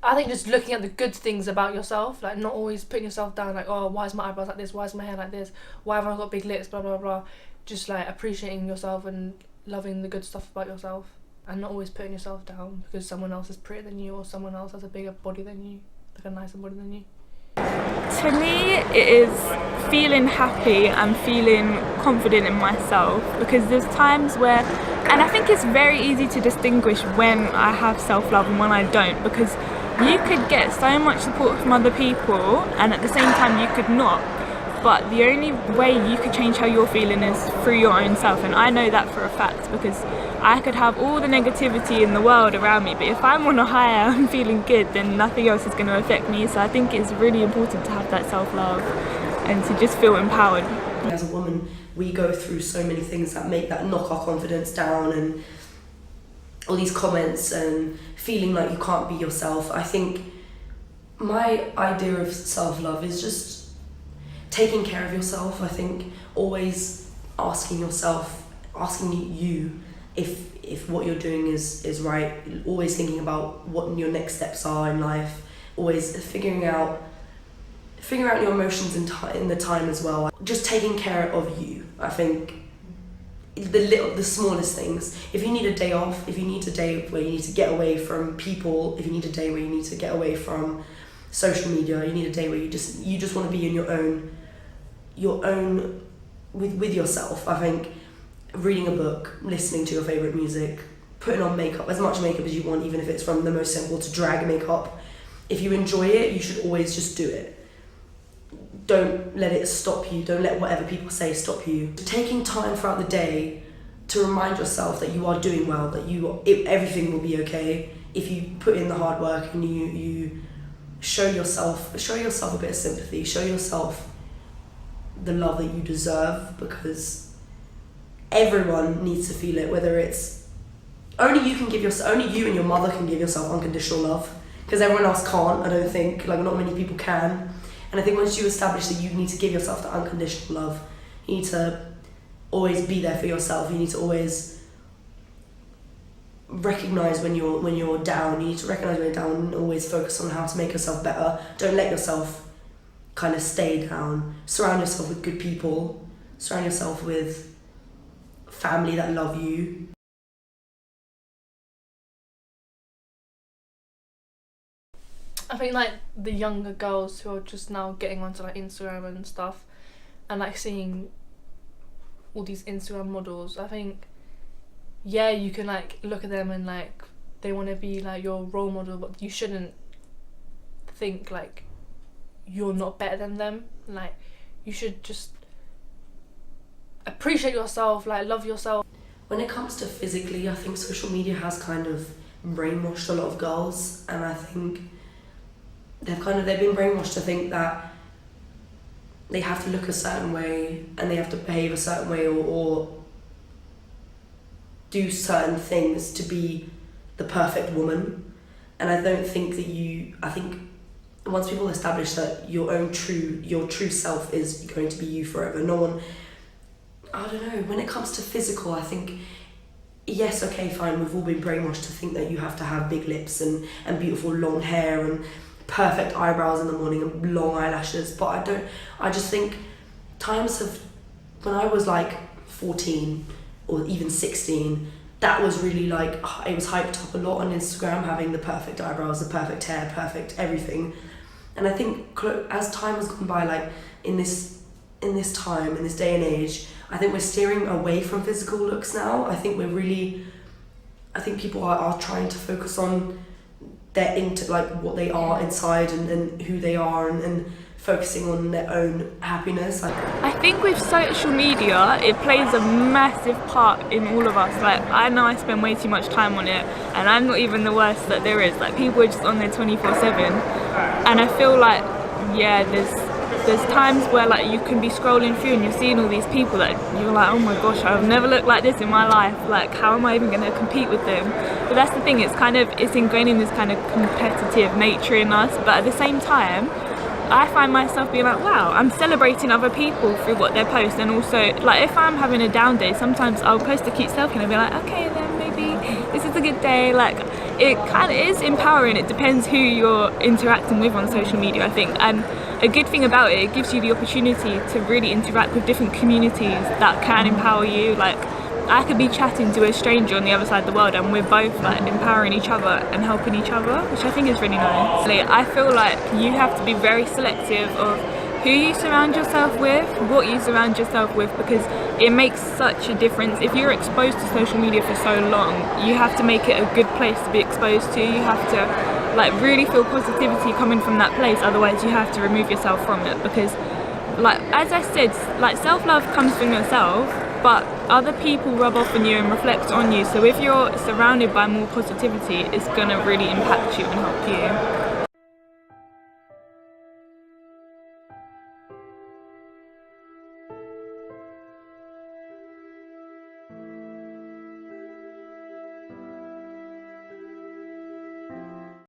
I think just looking at the good things about yourself, like not always putting yourself down, like, oh, why is my eyebrows like this? Why is my hair like this? Why have I got big lips? Blah, blah, blah. Just like appreciating yourself and loving the good stuff about yourself, and not always putting yourself down because someone else is prettier than you or someone else has a bigger body than you, like a nicer body than you. To me, it is feeling happy and feeling confident in myself, because there's times where, and I think it's very easy to distinguish when I have self-love and when I don't, because you could get so much support from other people and at the same time you could not. But the only way you could change how you're feeling is through your own self, and I know that for a fact, because I could have all the negativity in the world around me, but if I'm on a high and I'm feeling good, then nothing else is going to affect me. So I think it's really important to have that self-love and to just feel empowered. As a woman, we go through so many things that knock our confidence down, and all these comments and feeling like you can't be yourself. I think my idea of self-love is just taking care of yourself. I think always asking you if what you're doing is right, always thinking about what your next steps are in life, always figuring out your emotions in the time as well. Just taking care of you. I think the smallest things. If you need a day off, if you need a day where you need to get away from people, if you need a day where you need to get away from social media, you need a day where you just want to be in your own with yourself. I think reading a book, listening to your favourite music, putting on makeup, as much makeup as you want, even if it's from the most simple to drag makeup. If you enjoy it, you should always just do it. Don't let it stop you. Don't let whatever people say stop you. Taking time throughout the day to remind yourself that you are doing well, that everything will be okay if you put in the hard work and you show yourself a bit of sympathy, show yourself the love that you deserve, because everyone needs to feel it, whether it's only you and your mother can give yourself unconditional love, because everyone else can't. I don't think, like, not many people can. And I think once you establish that you need to give yourself that unconditional love, you need to always be there for yourself. You need to always recognize when you're down. You need to recognize when you're down and always focus on how to make yourself better. Don't let yourself kind of stay down. Surround yourself with good people. Surround yourself with family that love you. I think like the younger girls who are just now getting onto like Instagram and stuff, and like seeing all these Instagram models, I think, yeah, you can like look at them and like they want to be like your role model, but you shouldn't think like you're not better than them. Like, you should just appreciate yourself, like love yourself. When it comes to physically, I think social media has kind of brainwashed a lot of girls, and I think they've been brainwashed to think that they have to look a certain way and they have to behave a certain way or do certain things to be the perfect woman. And I don't think that I think once people establish that your true self is going to be you forever, no one, I don't know, when it comes to physical, I think, yes, okay, fine, we've all been brainwashed to think that you have to have big lips and beautiful long hair and perfect eyebrows in the morning and long eyelashes, but I just think when I was like 14 or even 16, that was really like, it was hyped up a lot on Instagram, having the perfect eyebrows, the perfect hair, perfect everything. And I think as time has gone by, like in this time, in this day and age, I think we're steering away from physical looks now. I think people are trying to focus on what they are inside and who they are and focusing on their own happiness. I think with social media, it plays a massive part in all of us. Like, I know I spend way too much time on it, and I'm not even the worst that there is. Like, people are just on there 24/7, and I feel like, yeah, there's times where like you can be scrolling through and you're seeing all these people that you're like, oh my gosh, I've never looked like this in my life. Like, how am I even going to compete with them? But that's the thing, it's ingraining this kind of competitive nature in us, but at the same time, I find myself being like, wow, I'm celebrating other people through what they post. And also, like, if I'm having a down day, sometimes I'll post a cute selfie and I'll be like, okay, then maybe this is a good day. Like, it kind of is empowering. It depends who you're interacting with on social media, I think. And a good thing about it, it gives you the opportunity to really interact with different communities that can empower you. Like, I could be chatting to a stranger on the other side of the world and we're both like empowering each other and helping each other, which I think is really nice. I feel like you have to be very selective of who you surround yourself with, what you surround yourself with, because it makes such a difference. If you're exposed to social media for so long, you have to make it a good place to be exposed to. You have to like really feel positivity coming from that place, otherwise you have to remove yourself from it, because like as I said, like self-love comes from yourself, but other people rub off on you and reflect on you. So if you're surrounded by more positivity, it's gonna really impact you and help you.